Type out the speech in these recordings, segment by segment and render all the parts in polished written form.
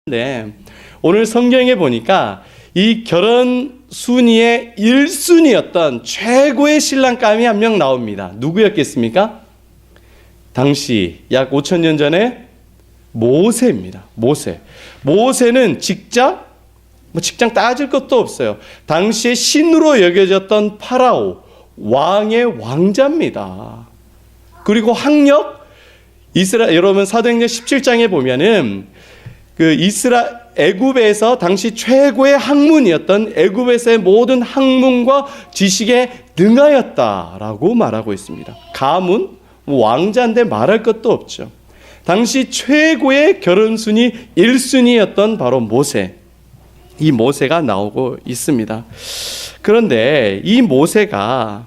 네, 오늘 성경에 보니까 이 결혼 순위의 1순위였던 최고의 신랑감이 한 명 나옵니다. 누구였겠습니까? 당시 약 5,000년 전에 모세입니다. 모세는 직장 따질 것도 없어요. 당시에 신으로 여겨졌던 파라오 왕의 왕자입니다. 그리고 학력, 여러분 사도행전 17장에 보면은 애굽에서 당시 최고의 학문이었던 애굽에서의 모든 학문과 지식에 능하였다라고 말하고 있습니다. 가문, 왕자인데 말할 것도 없죠. 당시 최고의 결혼순위 1순위였던 바로 모세. 이 모세가 나오고 있습니다. 그런데 이 모세가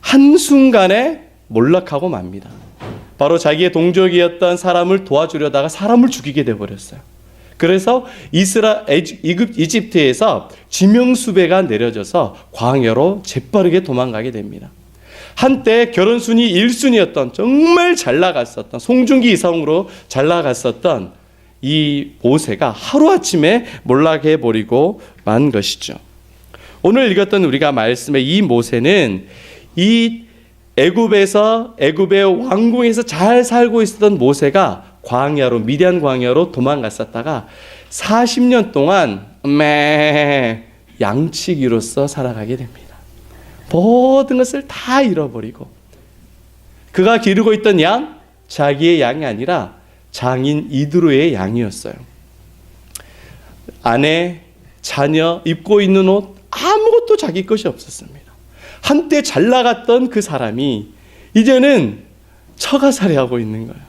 한순간에 몰락하고 맙니다. 바로 자기의 동족이었던 사람을 도와주려다가 사람을 죽이게 되어버렸어요. 그래서 이집트에서 지명수배가 내려져서 광야로 재빠르게 도망가게 됩니다. 한때 결혼순위 1순위였던 정말 잘 나갔었던 송중기 이성으로 잘 나갔었던 이 모세가 하루아침에 몰락해버리고 만 것이죠. 오늘 읽었던 우리가 말씀의 이 모세는 이 애굽의 왕궁에서 잘 살고 있었던 모세가 미디안 광야로 도망갔었다가 40년 동안 양치기로서 살아가게 됩니다. 모든 것을 다 잃어버리고 그가 기르고 있던 양, 자기의 양이 아니라 장인 이드로의 양이었어요. 아내, 자녀, 입고 있는 옷 아무것도 자기 것이 없었습니다. 한때 잘 나갔던 그 사람이 이제는 처가살이 하고 있는 거예요.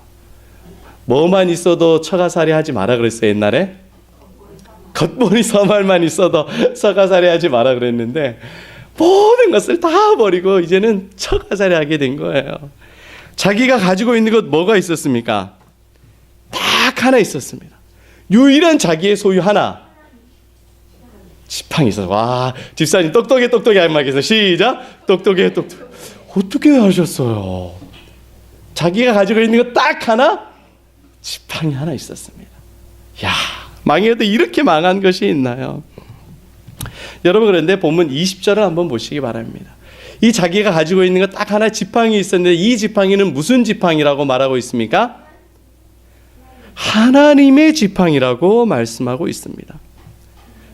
뭐만 있어도 처가살이 하지 마라 그랬어요. 옛날에 겉보니 서말만 있어도 처가살이 하지 마라 그랬는데 모든 것을 다 버리고 이제는 처가살이 하게 된 거예요. 자기가 가지고 있는 것 뭐가 있었습니까? 딱 하나 있었습니다. 유일한 자기의 소유 하나, 지팡이 있어서. 와, 집사님 똑똑해 할 말께서 시작. 똑똑해. 어떻게 하셨어요? 자기가 가지고 있는 것 딱 하나, 지팡이 하나 있었습니다. 야, 망해도 이렇게 망한 것이 있나요? 여러분, 그런데 본문 20절을 한번 보시기 바랍니다. 이 자기가 가지고 있는 것 딱 하나 지팡이 있었는데 이 지팡이는 무슨 지팡이라고 말하고 있습니까? 하나님의 지팡이라고 말씀하고 있습니다.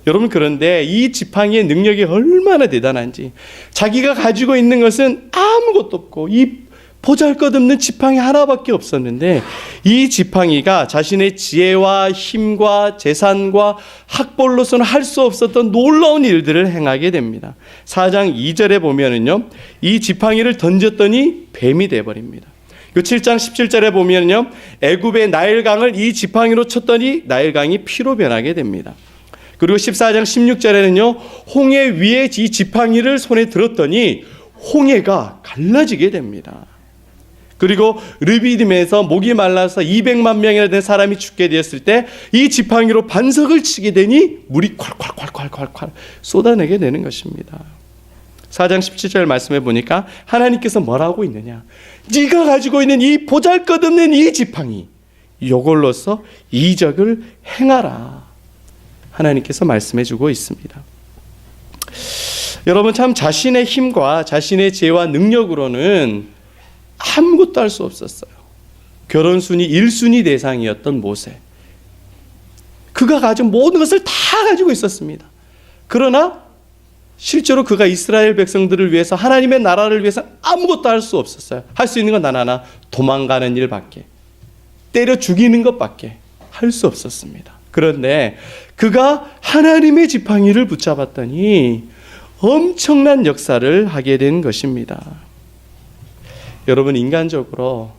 여러분, 그런데 이 지팡이의 능력이 얼마나 대단한지, 자기가 가지고 있는 것은 아무것도 없고 이 보잘것없는 지팡이 하나밖에 없었는데 이 지팡이가 자신의 지혜와 힘과 재산과 학벌로서는 할 수 없었던 놀라운 일들을 행하게 됩니다. 4장 2절에 보면은요, 이 지팡이를 던졌더니 뱀이 되어버립니다. 7장 17절에 보면요, 애굽의 나일강을 이 지팡이로 쳤더니 나일강이 피로 변하게 됩니다. 그리고 14장 16절에는요, 홍해 위에 이 지팡이를 손에 들었더니 홍해가 갈라지게 됩니다. 그리고 르비딤에서 목이 말라서 200만 명이나 된 사람이 죽게 되었을 때 이 지팡이로 반석을 치게 되니 물이 콸콸콸콸콸콸 쏟아내게 되는 것입니다. 4장 17절 말씀해 보니까 하나님께서 뭐라고 있느냐, 네가 가지고 있는 이 보잘것없는 이 지팡이, 이걸로서 이적을 행하라, 하나님께서 말씀해 주고 있습니다. 여러분, 참 자신의 힘과 자신의 지혜와 능력으로는 아무것도 할 수 없었어요. 결혼순위 1순위 대상이었던 모세, 그가 가진 모든 것을 다 가지고 있었습니다. 그러나 실제로 그가 이스라엘 백성들을 위해서, 하나님의 나라를 위해서 아무것도 할 수 없었어요. 할 수 있는 건 단 하나, 도망가는 일밖에, 때려 죽이는 것밖에 할 수 없었습니다. 그런데 그가 하나님의 지팡이를 붙잡았더니 엄청난 역사를 하게 된 것입니다. 여러분, 인간적으로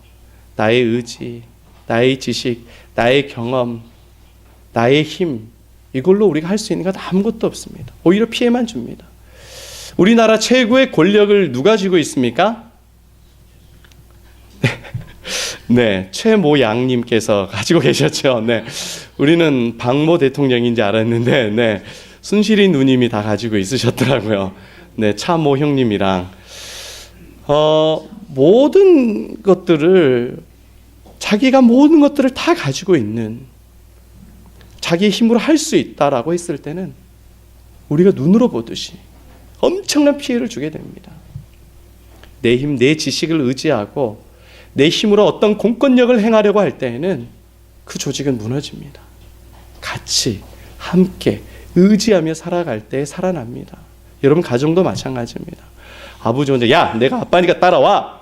나의 의지, 나의 지식, 나의 경험, 나의 힘, 이걸로 우리가 할 수 있는 것 아무것도 없습니다. 오히려 피해만 줍니다. 우리나라 최고의 권력을 누가 쥐고 있습니까? 네, 최모 양님께서 가지고 계셨죠. 네, 우리는 박모 대통령인지 알았는데, 네, 순실이 누님이 다 가지고 있으셨더라고요. 네, 차모 형님이랑 모든 것들을, 자기가 모든 것들을 다 가지고 있는, 자기의 힘으로 할 수 있다라고 했을 때는 우리가 눈으로 보듯이 엄청난 피해를 주게 됩니다. 내 힘, 내 지식을 의지하고 내 힘으로 어떤 공권력을 행하려고 할 때에는 그 조직은 무너집니다. 같이 함께 의지하며 살아갈 때 살아납니다. 여러분 가정도 마찬가지입니다. 아버지 혼자 야 내가 아빠니까 따라와.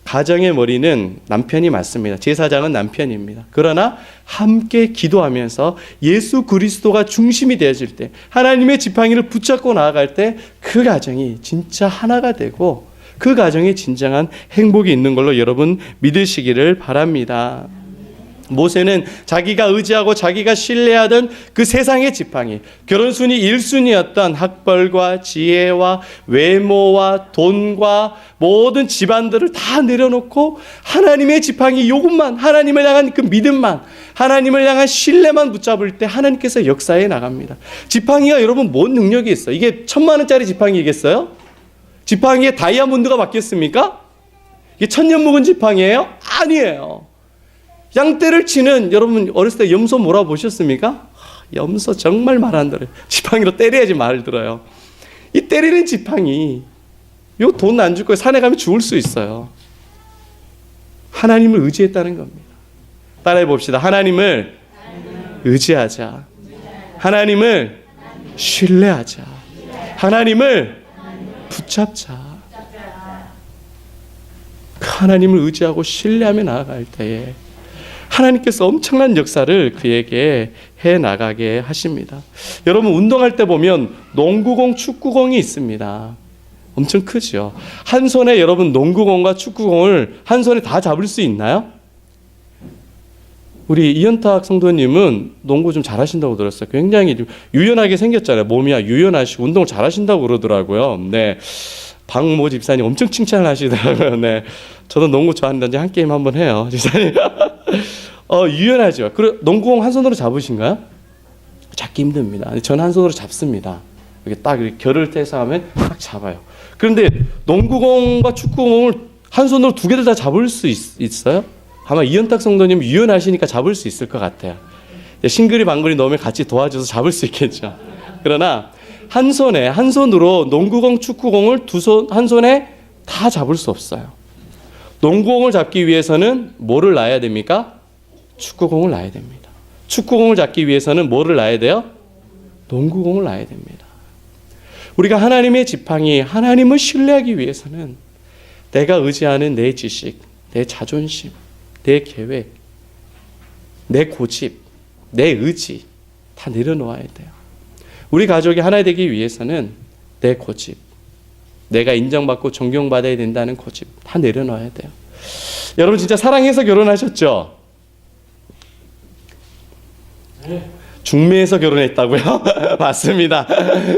가정의 머리는 남편이 맞습니다. 제사장은 남편입니다. 그러나 함께 기도하면서 예수 그리스도가 중심이 되어질 때 하나님의 지팡이를 붙잡고 나아갈 때 그 가정이 진짜 하나가 되고 그 가정에 진정한 행복이 있는 걸로 여러분 믿으시기를 바랍니다. 모세는 자기가 의지하고 자기가 신뢰하던 그 세상의 지팡이, 결혼순위 1순위였던 학벌과 지혜와 외모와 돈과 모든 집안들을 다 내려놓고 하나님의 지팡이 요것만, 하나님을 향한 그 믿음만, 하나님을 향한 신뢰만 붙잡을 때 하나님께서 역사에 나갑니다. 지팡이가 여러분 뭔 능력이 있어요? 이게 1000만원짜리 지팡이겠어요? 지팡이에 다이아몬드가 박혔습니까? 이게 천년 묵은 지팡이에요? 아니에요. 양떼를 치는, 여러분 어렸을 때 염소 몰아보셨습니까? 염소 정말 말 안 들어요. 지팡이로 때려야지 말 들어요. 이 때리는 지팡이, 이거 돈 안 줄 거예요. 산에 가면 죽을 수 있어요. 하나님을 의지했다는 겁니다. 따라해 봅시다. 하나님을 의지하자. 하나님을 신뢰하자. 하나님을 붙잡자. 하나님을 의지하고 신뢰하며 나아갈 때에 하나님께서 엄청난 역사를 그에게 해나가게 하십니다. 여러분 운동할 때 보면 농구공, 축구공이 있습니다. 엄청 크죠. 한 손에 여러분 농구공과 축구공을 한 손에 다 잡을 수 있나요? 우리 이현탁 성도님은 농구 좀 잘하신다고 들었어요. 굉장히 좀 유연하게 생겼잖아요. 몸이 유연하시고 운동을 잘하신다고 그러더라고요. 네. 박모 집사님 엄청 칭찬을 하시더라고요. 네. 저도 농구 좋아하는데 한 게임 한번 해요. 집사님. 유연하죠. 그리고 농구공 한 손으로 잡으신가요? 잡기 힘듭니다. 저는 한 손으로 잡습니다. 이렇게 딱 이렇게 결을 떼서 하면 딱 잡아요. 그런데 농구공과 축구공을 한 손으로 두 개를 다 잡을 수 있어요? 아마 이현탁 성도님 유연하시니까 잡을 수 있을 것 같아요. 싱글이 방글이 넣으면 같이 도와줘서 잡을 수 있겠죠. 그러나 한 손으로 농구공, 축구공을 한 손에 다 잡을 수 없어요. 농구공을 잡기 위해서는 뭐를 놔야 됩니까? 축구공을 놔야 됩니다. 축구공을 잡기 위해서는 뭐를 놔야 돼요? 농구공을 놔야 됩니다. 우리가 하나님의 지팡이, 하나님을 신뢰하기 위해서는 내가 의지하는 내 지식, 내 자존심, 내 계획, 내 고집, 내 의지 다 내려놓아야 돼요. 우리 가족이 하나 되기 위해서는 내 고집, 내가 인정받고 존경받아야 된다는 고집 다 내려놔야 돼요. 여러분 진짜 사랑해서 결혼하셨죠? 중매에서 결혼했다고요? 맞습니다.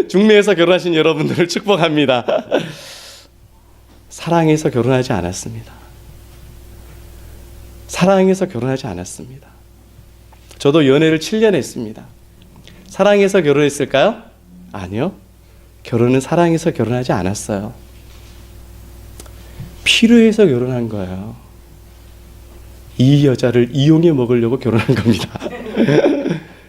중매에서 결혼하신 여러분들을 축복합니다. 사랑해서 결혼하지 않았습니다. 사랑해서 결혼하지 않았습니다. 저도 연애를 7년 했습니다. 사랑해서 결혼했을까요? 아니요. 결혼은 사랑해서 결혼하지 않았어요. 필요해서 결혼한 거예요. 이 여자를 이용해 먹으려고 결혼한 겁니다.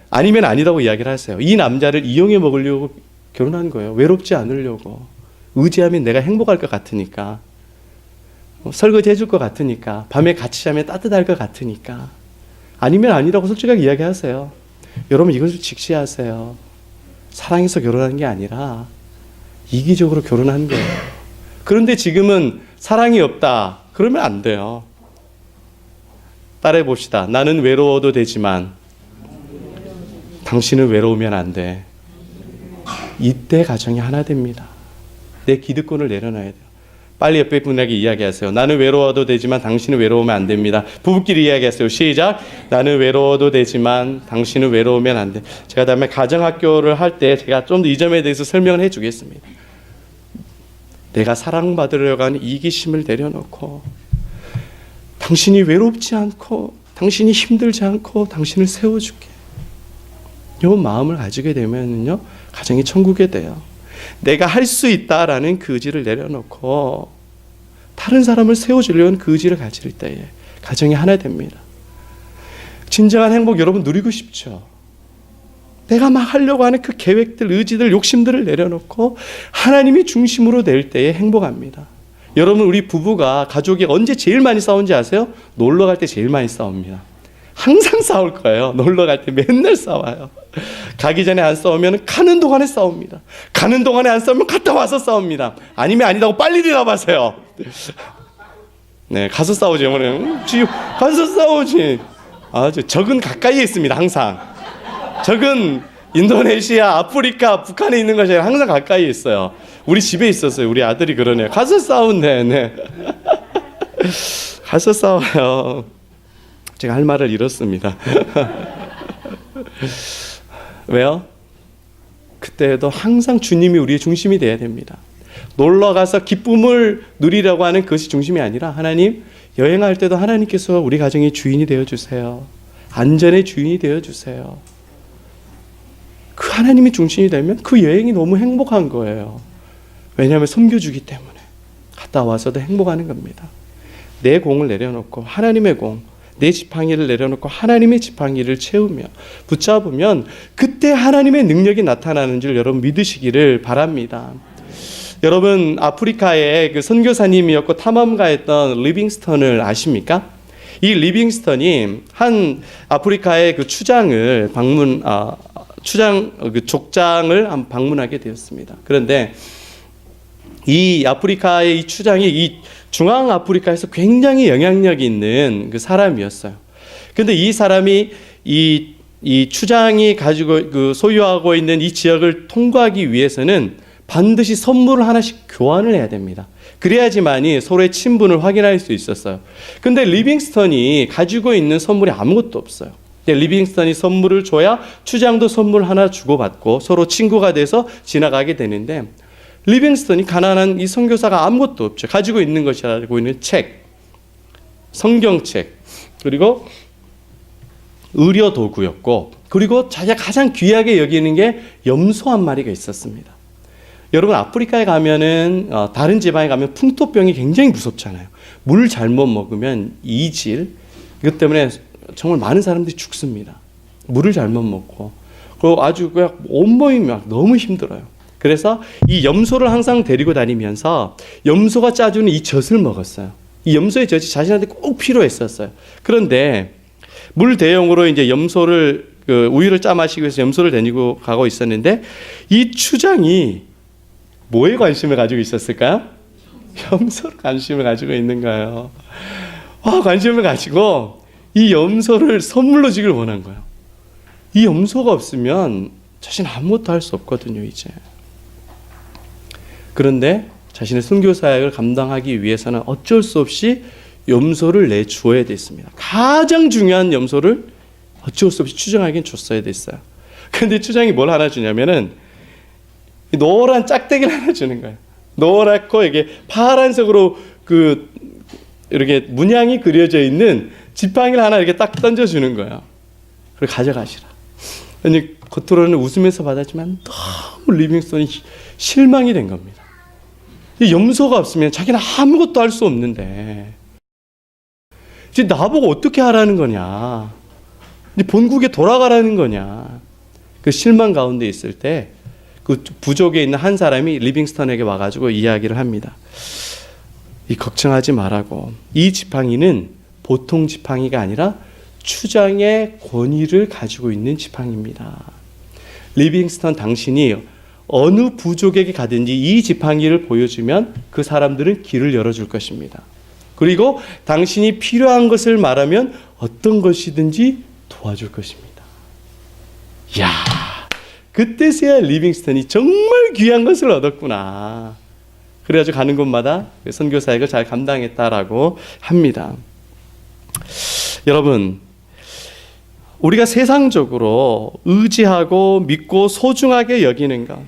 아니면 아니라고 이야기를 하세요. 이 남자를 이용해 먹으려고 결혼한 거예요. 외롭지 않으려고. 의지하면 내가 행복할 것 같으니까. 설거지 해줄 것 같으니까. 밤에 같이 자면 따뜻할 것 같으니까. 아니면 아니라고 솔직하게 이야기하세요. 여러분 이것을 직시하세요. 사랑해서 결혼한 게 아니라 이기적으로 결혼한 거예요. 그런데 지금은 사랑이 없다. 그러면 안 돼요. 따라해 봅시다. 나는 외로워도 되지만 당신은 외로우면 안 돼. 이때 가정이 하나 됩니다. 내 기득권을 내려놔야 돼요. 빨리 옆에 분에게 이야기하세요. 나는 외로워도 되지만 당신은 외로우면 안 됩니다. 부부끼리 이야기하세요. 시작. 나는 외로워도 되지만 당신은 외로우면 안 돼. 제가 다음에 가정학교를 할 때 제가 좀 더 이 점에 대해서 설명을 해주겠습니다. 내가 사랑받으려고 하는 이기심을 내려놓고 당신이 외롭지 않고 당신이 힘들지 않고 당신을 세워줄게. 이 마음을 가지게 되면요 가정이 천국이 돼요. 내가 할 수 있다라는 그 의지를 내려놓고 다른 사람을 세워주려는 그 의지를 가질 때에 가정이 하나 됩니다. 진정한 행복 여러분 누리고 싶죠? 내가 막 하려고 하는 그 계획들, 의지들, 욕심들을 내려놓고 하나님이 중심으로 낼 때에 행복합니다. 여러분, 우리 부부가, 가족이 언제 제일 많이 싸운지 아세요? 놀러 갈 때 제일 많이 싸웁니다. 항상 싸울 거예요. 놀러 갈 때 맨날 싸워요. 가기 전에 안 싸우면 가는 동안에 싸웁니다. 가는 동안에 안 싸우면 갔다 와서 싸웁니다. 아니면 아니다고 빨리 대답하세요. 네, 가서 싸우지. 가서 싸우지. 적은 가까이에 있습니다. 항상. 적은 인도네시아, 아프리카, 북한에 있는 것이 아니라 항상 가까이에 있어요. 우리 집에 있었어요. 우리 아들이 그러네요. 가서 싸운대. 네. 가서 싸워요. 제가 할 말을 잃었습니다. 왜요? 그때도 항상 주님이 우리의 중심이 되어야 됩니다. 놀러 가서 기쁨을 누리려고 하는 그것이 중심이 아니라, 하나님, 여행할 때도 하나님께서 우리 가정의 주인이 되어주세요. 안전의 주인이 되어주세요. 그 하나님이 중심이 되면 그 여행이 너무 행복한 거예요. 왜냐하면 섬겨주기 때문에. 갔다 와서도 행복하는 겁니다. 내 공을 내려놓고 하나님의 공, 내 지팡이를 내려놓고 하나님의 지팡이를 채우며 붙잡으면 그때 하나님의 능력이 나타나는 줄 여러분 믿으시기를 바랍니다. 여러분, 아프리카의 그 선교사님이었고 탐험가였던 리빙스턴을 아십니까? 이 리빙스턴이 한 아프리카의 그 족장을 방문하게 되었습니다. 그런데 이 아프리카의 이 추장이 이 중앙 아프리카에서 굉장히 영향력이 있는 그 사람이었어요. 그런데 이 사람이 이 추장이 가지고 소유하고 있는 이 지역을 통과하기 위해서는 반드시 선물을 하나씩 교환을 해야 됩니다. 그래야지만이 서로의 친분을 확인할 수 있었어요. 근데 리빙스턴이 가지고 있는 선물이 아무것도 없어요. 리빙스턴이 선물을 줘야 추장도 선물 하나 주고받고 서로 친구가 돼서 지나가게 되는데, 리빙스턴이 가난한 이 선교사가 아무것도 없죠. 가지고 있는 것이 알고 있는 책, 성경책, 그리고 의료 도구였고, 그리고 자기가 가장 귀하게 여기는 게 염소 한 마리가 있었습니다. 여러분, 아프리카에 가면은 다른 지방에 가면 풍토병이 굉장히 무섭잖아요. 물 잘못 먹으면 이질, 이것 때문에 정말 많은 사람들이 죽습니다. 물을 잘못 먹고, 그리고 아주 그냥 온몸이 막 너무 힘들어요. 그래서 이 염소를 항상 데리고 다니면서 염소가 짜주는 이 젖을 먹었어요. 이 염소의 젖이 자신한테 꼭 필요했었어요. 그런데 물 대용으로 이제 염소를 우유를 짜 마시기 위해서 염소를 데리고 가고 있었는데, 이 추장이 뭐에 관심을 가지고 있었을까요? 염소로 관심을 가지고 있는 거예요. 관심을 가지고 이 염소를 선물로 주길 원한 거예요. 이 염소가 없으면 자신 아무것도 할 수 없거든요, 이제. 그런데 자신의 선교 사역을 감당하기 위해서는 어쩔 수 없이 염소를 내주어야 됐습니다. 가장 중요한 염소를 어쩔 수 없이 추장에게 줬어야 됐어요. 그런데 추장이 뭘 하나 주냐면은 노란 짝대기를 하나 주는 거예요. 노랗고 이게 파란색으로 이렇게 문양이 그려져 있는 지팡이를 하나 이렇게 딱 던져주는 거예요. 그리고 가져가시라. 아니, 겉으로는 웃으면서 받았지만 너무 리빙스턴이 실망이 된 겁니다. 이 염소가 없으면 자기는 아무것도 할 수 없는데 이제 나보고 어떻게 하라는 거냐, 이제 본국에 돌아가라는 거냐. 그 실망 가운데 있을 때 그 부족에 있는 한 사람이 리빙스턴에게 와가지고 이야기를 합니다. 걱정하지 말라고. 이 지팡이는 보통 지팡이가 아니라 추장의 권위를 가지고 있는 지팡이입니다. 리빙스턴, 당신이 어느 부족에게 가든지 이 지팡이를 보여주면 그 사람들은 길을 열어줄 것입니다. 그리고 당신이 필요한 것을 말하면 어떤 것이든지 도와줄 것입니다. 이야, 그때서야 리빙스턴이 정말 귀한 것을 얻었구나. 그래가지고 가는 곳마다 선교 사역을 잘 감당했다라고 합니다. 여러분, 우리가 세상적으로 의지하고 믿고 소중하게 여기는 것,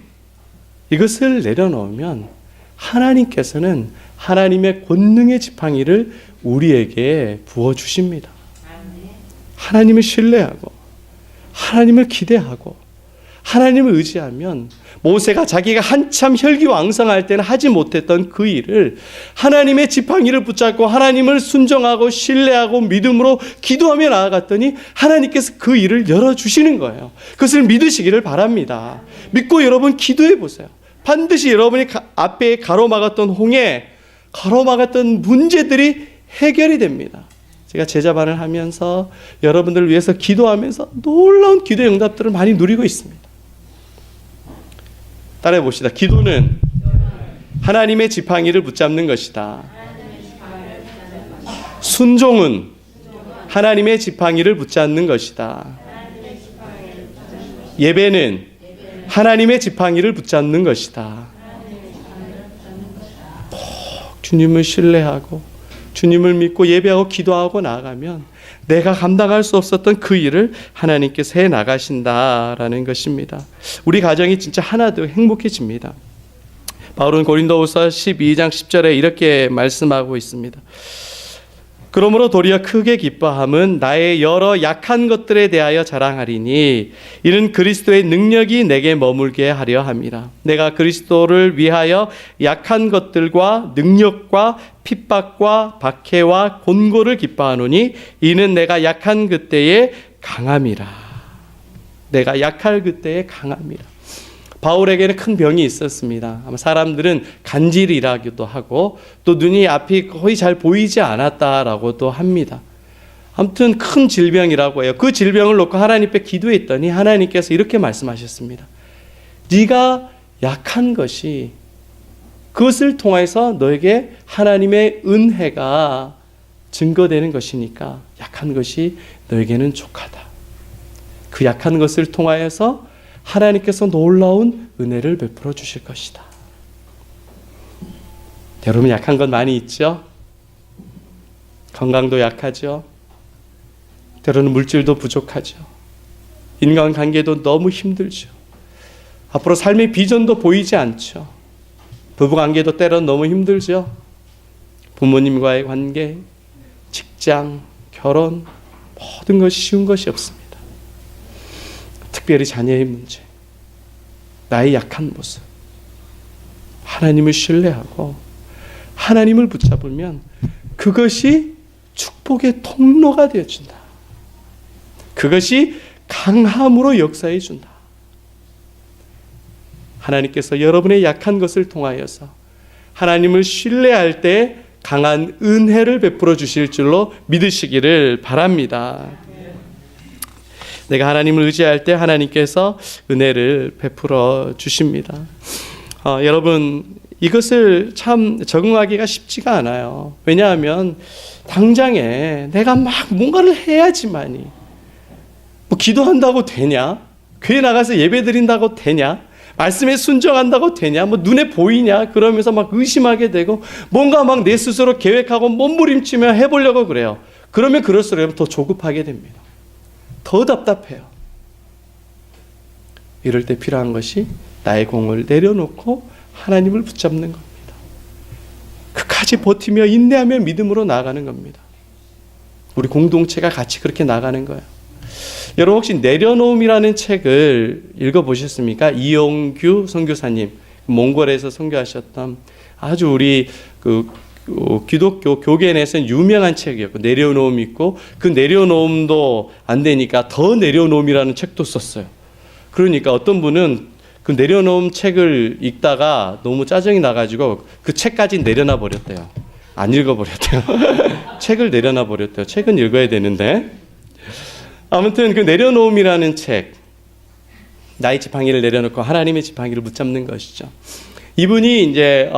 이것을 내려놓으면 하나님께서는 하나님의 권능의 지팡이를 우리에게 부어주십니다. 하나님을 신뢰하고 하나님을 기대하고 하나님을 의지하면 모세가 자기가 한참 혈기왕성할 때는 하지 못했던 그 일을 하나님의 지팡이를 붙잡고 하나님을 순종하고 신뢰하고 믿음으로 기도하며 나아갔더니 하나님께서 그 일을 열어주시는 거예요. 그것을 믿으시기를 바랍니다. 믿고 여러분 기도해 보세요. 반드시 여러분이 앞에 가로막았던 홍해, 가로막았던 문제들이 해결이 됩니다. 제가 제자반을 하면서 여러분들을 위해서 기도하면서 놀라운 기도의 응답들을 많이 누리고 있습니다. 따라해 봅시다. 기도는 하나님의 지팡이를 붙잡는 것이다. 순종은 하나님의 지팡이를 붙잡는 것이다. 예배는 하나님의 지팡이를 붙잡는 것이다. 주님을 신뢰하고 주님을 믿고 예배하고 기도하고 나아가면 내가 감당할 수 없었던 그 일을 하나님께서 해 나가신다라는 것입니다. 우리 가정이 진짜 하나 더 행복해집니다. 바울은 고린도후서 12장 10절에 이렇게 말씀하고 있습니다. 그러므로 도리어 크게 기뻐함은 나의 여러 약한 것들에 대하여 자랑하리니 이는 그리스도의 능력이 내게 머물게 하려 함이라. 내가 그리스도를 위하여 약한 것들과 능력과 핍박과 박해와 곤고를 기뻐하노니 이는 내가 약한 그때에 강함이라. 내가 약할 그때에 강함이라. 바울에게는 큰 병이 있었습니다. 아마 사람들은 간질이라기도 하고 또 눈이 앞이 거의 잘 보이지 않았다라고도 합니다. 아무튼 큰 질병이라고 해요. 그 질병을 놓고 하나님께 기도했더니 하나님께서 이렇게 말씀하셨습니다. 네가 약한 것이 그것을 통해서 너에게 하나님의 은혜가 증거되는 것이니까 약한 것이 너에게는 족하다. 그 약한 것을 통하여서 하나님께서 놀라운 은혜를 베풀어 주실 것이다. 여러분 약한 건 많이 있죠? 건강도 약하죠? 때로는 물질도 부족하죠? 인간관계도 너무 힘들죠? 앞으로 삶의 비전도 보이지 않죠? 부부관계도 때로는 너무 힘들죠? 부모님과의 관계, 직장, 결혼 모든 것이 쉬운 것이 없습니다. 특별히 자녀의 문제, 나의 약한 모습, 하나님을 신뢰하고 하나님을 붙잡으면 그것이 축복의 통로가 되어준다. 그것이 강함으로 역사해 준다. 하나님께서 여러분의 약한 것을 통하여서 하나님을 신뢰할 때 강한 은혜를 베풀어 주실 줄로 믿으시기를 바랍니다. 내가 하나님을 의지할 때 하나님께서 은혜를 베풀어 주십니다. 여러분 이것을 참 적응하기가 쉽지가 않아요. 왜냐하면 당장에 내가 막 뭔가를 해야지만이 뭐 기도한다고 되냐? 교회 나가서 예배 드린다고 되냐? 말씀에 순종한다고 되냐? 뭐 눈에 보이냐? 그러면서 막 의심하게 되고 뭔가 막 내 스스로 계획하고 몸부림치며 해보려고 그래요. 그러면 그럴수록 더 조급하게 됩니다. 더 답답해요. 이럴 때 필요한 것이 나의 공을 내려놓고 하나님을 붙잡는 겁니다. 끝까지 버티며 인내하며 믿음으로 나아가는 겁니다. 우리 공동체가 같이 그렇게 나가는 거예요. 여러분 혹시 내려놓음이라는 책을 읽어보셨습니까? 이용규 선교사님, 몽골에서 선교하셨던 아주 우리 기독교 교계 내에서는 유명한 책이었고 내려놓음 있고 그 내려놓음도 안 되니까 더 내려놓음이라는 책도 썼어요. 그러니까 어떤 분은 그 내려놓음 책을 읽다가 너무 짜증이 나가지고 그 책까지 내려놔 버렸대요. 안 읽어버렸대요. 책을 내려놔 버렸대요. 책은 읽어야 되는데. 아무튼 그 내려놓음이라는 책, 나의 지팡이를 내려놓고 하나님의 지팡이를 붙잡는 것이죠. 이분이 이제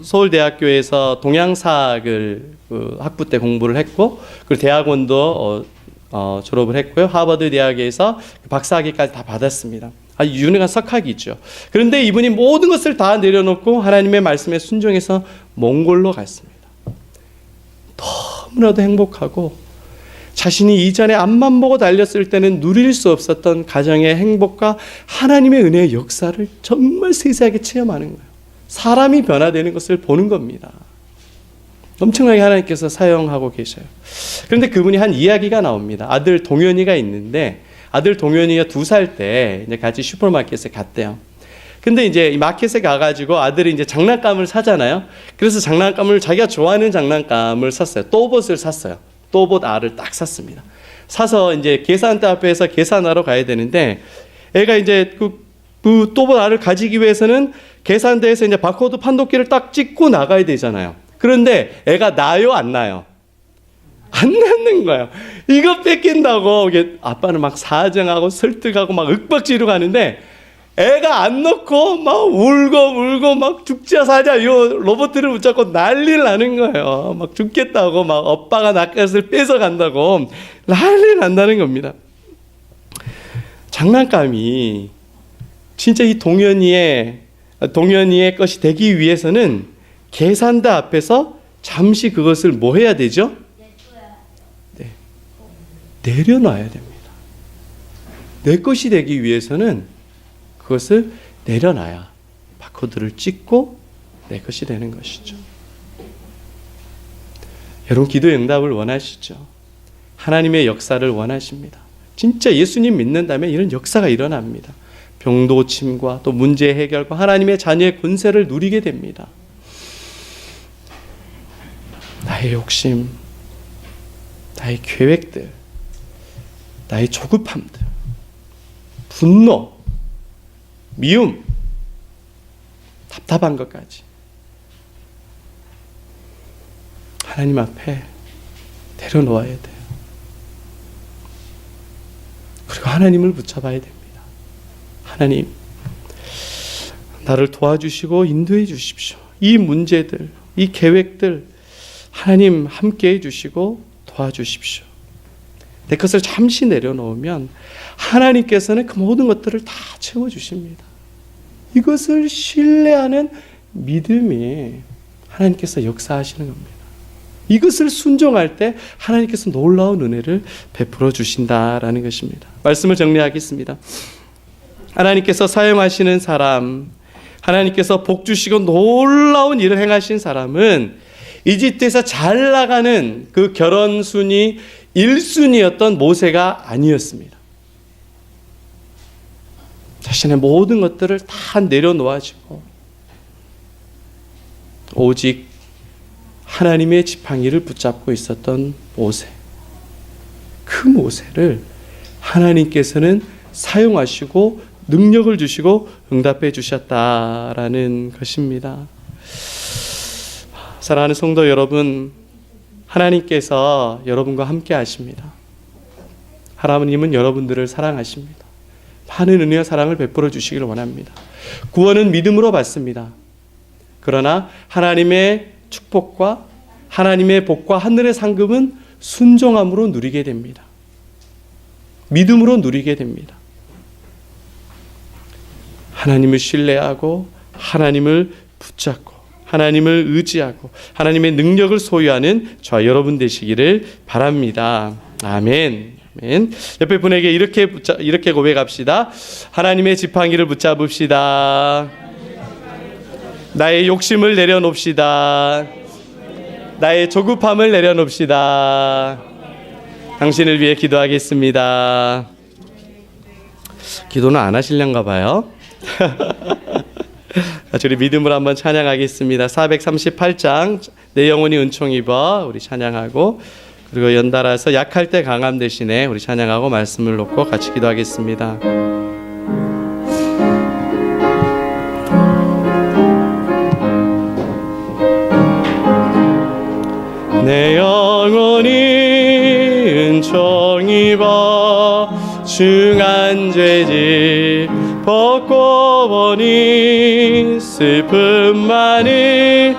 서울대학교에서 동양사학을 학부 때 공부를 했고, 그리고 대학원도 졸업을 했고요. 하버드 대학에서 박사학위까지 다 받았습니다. 아주 유능한 석학이죠. 그런데 이분이 모든 것을 다 내려놓고 하나님의 말씀에 순종해서 몽골로 갔습니다. 너무나도 행복하고 자신이 이전에 앞만 보고 달렸을 때는 누릴 수 없었던 가정의 행복과 하나님의 은혜의 역사를 정말 세세하게 체험하는 거예요. 사람이 변화되는 것을 보는 겁니다. 엄청나게 하나님께서 사용하고 계셔요. 그런데 그분이 한 이야기가 나옵니다. 아들 동현이가 있는데 아들 동현이가 2살 때 이제 같이 슈퍼마켓에 갔대요. 근데 이제 이 마켓에 가가지고 아들이 이제 장난감을 사잖아요. 그래서 장난감을 자기가 좋아하는 장난감을 샀어요. 또봇을 샀어요. 또봇 R을 딱 샀습니다. 사서 이제 계산대 앞에서 계산하러 가야 되는데 애가 이제 그 또봇 R을 가지기 위해서는 계산대에서 이제 바코드 판독기를 딱 찍고 나가야 되잖아요. 그런데 애가 나요, 안 나요? 안 낳는 거예요. 이거 뺏긴다고 아빠는 막 사정하고 설득하고 막 윽박지르고 하는데 애가 안 넣고 막 울고 막 죽자 사자 이 로봇을 붙잡고 난리를 나는 거예요. 막 죽겠다고 막 오빠가 낚싯을 뺏어 간다고 난리 난다는 겁니다. 장난감이 진짜 이 동현이의 것이 되기 위해서는 계산대 앞에서 잠시 그것을 뭐 해야 되죠? 네. 내려놔야 됩니다. 내 것이 되기 위해서는 그것을 내려놔야 바코드를 찍고 내 것이 되는 것이죠. 여러분 기도 응답을 원하시죠? 하나님의 역사를 원하십니다. 진짜 예수님 믿는다면 이런 역사가 일어납니다. 병도 고침과 또 문제 해결과 하나님의 자녀의 권세를 누리게 됩니다. 나의 욕심, 나의 계획들, 나의 조급함들, 분노, 미움, 답답한 것까지 하나님 앞에 내려놓아야 돼요. 그리고 하나님을 붙잡아야 됩니다. 하나님, 나를 도와주시고 인도해 주십시오. 이 문제들, 이 계획들 하나님 함께해 주시고 도와주십시오. 내 것을 잠시 내려놓으면 하나님께서는 그 모든 것들을 다 채워주십니다. 이것을 신뢰하는 믿음이 하나님께서 역사하시는 겁니다. 이것을 순종할 때 하나님께서 놀라운 은혜를 베풀어 주신다라는 것입니다. 말씀을 정리하겠습니다. 하나님께서 사용하시는 사람, 하나님께서 복 주시고 놀라운 일을 행하신 사람은 이집트에서 잘 나가는 그 결혼 순위 1순위였던 모세가 아니었습니다. 자신의 모든 것들을 다 내려놓아지고 오직 하나님의 지팡이를 붙잡고 있었던 모세. 그 모세를 하나님께서는 사용하시고 능력을 주시고 응답해 주셨다라는 것입니다. 사랑하는 성도 여러분, 하나님께서 여러분과 함께 하십니다. 하나님은 여러분들을 사랑하십니다. 많은 은혜와 사랑을 베풀어 주시길 원합니다. 구원은 믿음으로 받습니다. 그러나 하나님의 축복과 하나님의 복과 하늘의 상급은 순종함으로 누리게 됩니다. 믿음으로 누리게 됩니다. 하나님을 신뢰하고 하나님을 붙잡고 하나님을 의지하고 하나님의 능력을 소유하는 저와 여러분 되시기를 바랍니다. 아멘. 아멘. 옆에 분에게 이렇게 고백합시다. 하나님의 지팡이를 붙잡읍시다. 나의 욕심을 내려놓읍시다. 나의 조급함을 내려놓읍시다. 당신을 위해 기도하겠습니다. 기도는 안 하실련가 봐요. 우리 믿음으로 한번 찬양하겠습니다. 438장 내 영혼이 은총 입어 우리 찬양하고, 그리고 연달아서 약할 때 강함 대신에 우리 찬양하고 말씀을 놓고 같이 기도하겠습니다. 내 영혼이 은총 입어 중한 죄질 벗고 보니 슬픔 많은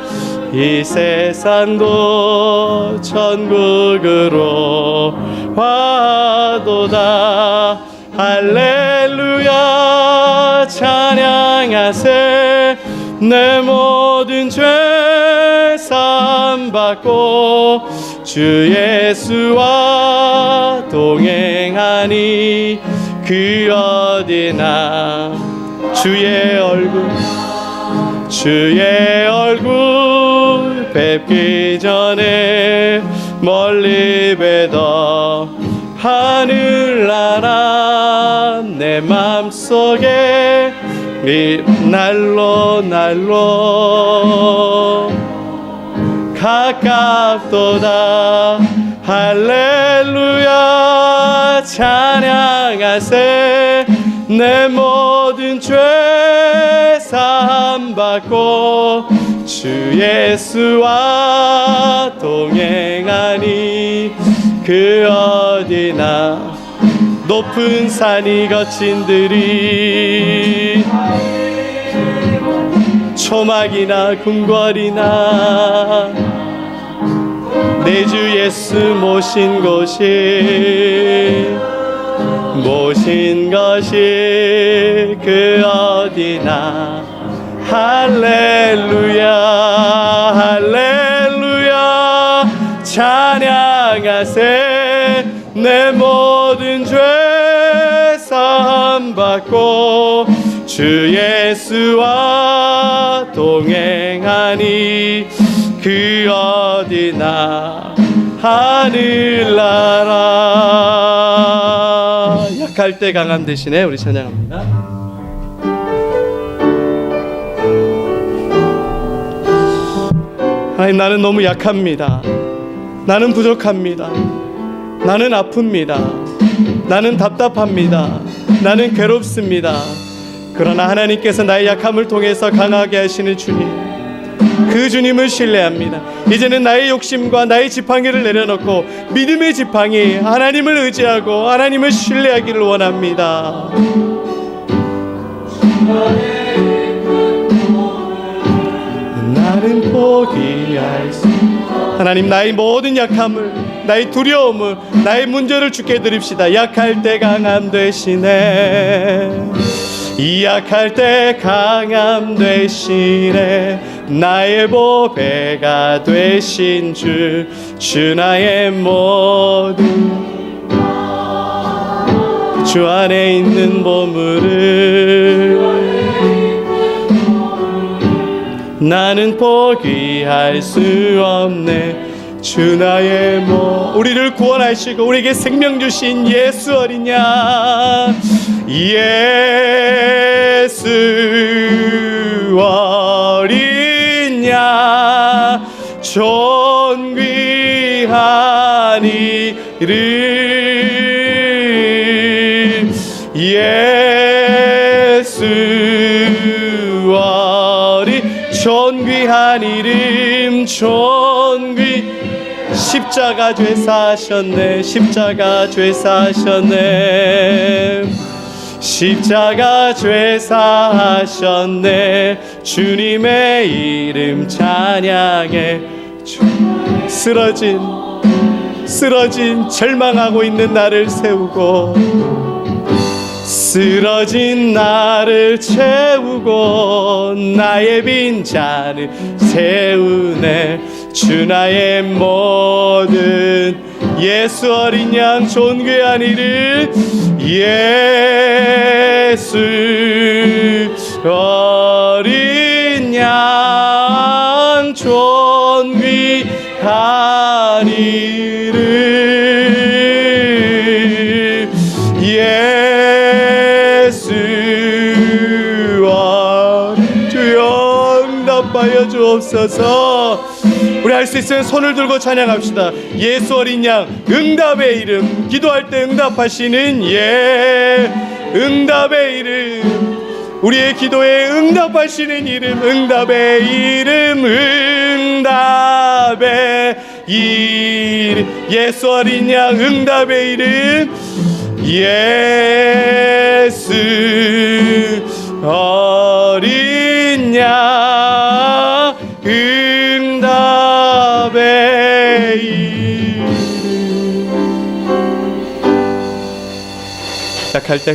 이 세상도 천국으로 와도다. 할렐루야 찬양하세. 내 모든 죄 사함받고 주 예수와 동행하니 그 어디나 주의 얼굴 뵙기 전에 멀리 뵈더 하늘나라 내 맘속에 날로 가깝도다. 할렐루야 찬양하세. 내 모든 죄 사함받고 주 예수와 동행하니 그 어디나 높은 산이 거친 들이 초막이나 궁궐이나 내 주 예수 모신 것이 그 어디나 할렐루야 할렐루야 찬양하세. 내 모든 죄 사함받고 주 예수와 동행하니 그 어디나 하늘나라. 약할 때 강함 대신에 우리 찬양합니다. 하나님, 나는 너무 약합니다. 나는 부족합니다. 나는 아픕니다. 나는 답답합니다. 나는 괴롭습니다. 그러나 하나님께서 나의 약함을 통해서 강하게 하시는 주님, 그 주님을 신뢰합니다. 이제는 나의 욕심과 나의 지팡이를 내려놓고 믿음의 지팡이 하나님을 의지하고 하나님을 신뢰하기를 원합니다. 나는 포기할 수. 하나님, 나의 모든 약함을, 나의 두려움을, 나의 문제를 주께 드립시다. 약할 때 강함 되시네. 이 약할 때 강함 되시네. 나의 보배가 되신 주 나의 모든 주 안에 있는 보물을 나는 포기할 수 없네. 주 나의 우리를 구원하시고 우리에게 생명 주신 예수 어린 양, 예수 어린 양 존귀한 이름, 예수 어린 존귀한 이름, 십자가 죄 사하셨네. 십자가 죄 사하셨네. 십자가 죄 사하셨네. 주님의 이름 찬양해. 쓰러진 절망하고 있는 나를 세우고 쓰러진 나를 채우고 나의 빈잔을 채우네. 주 나의 모든 예수 어린 양 존귀한 이름, 예수 어린 양 존귀한 이름, 예수 어린 주여 응답하여 주옵소서. 우리 할 수 있으면 손을 들고 찬양합시다. 예수 어린 양 응답의 이름, 기도할 때 응답하시는 응답의 이름, 우리의 기도에 응답하시는 이름, 응답의 이름, 응답의 이름, 예수 어린 양 응답의 이름, 예수 어린 양 응답의 이름. 약할 때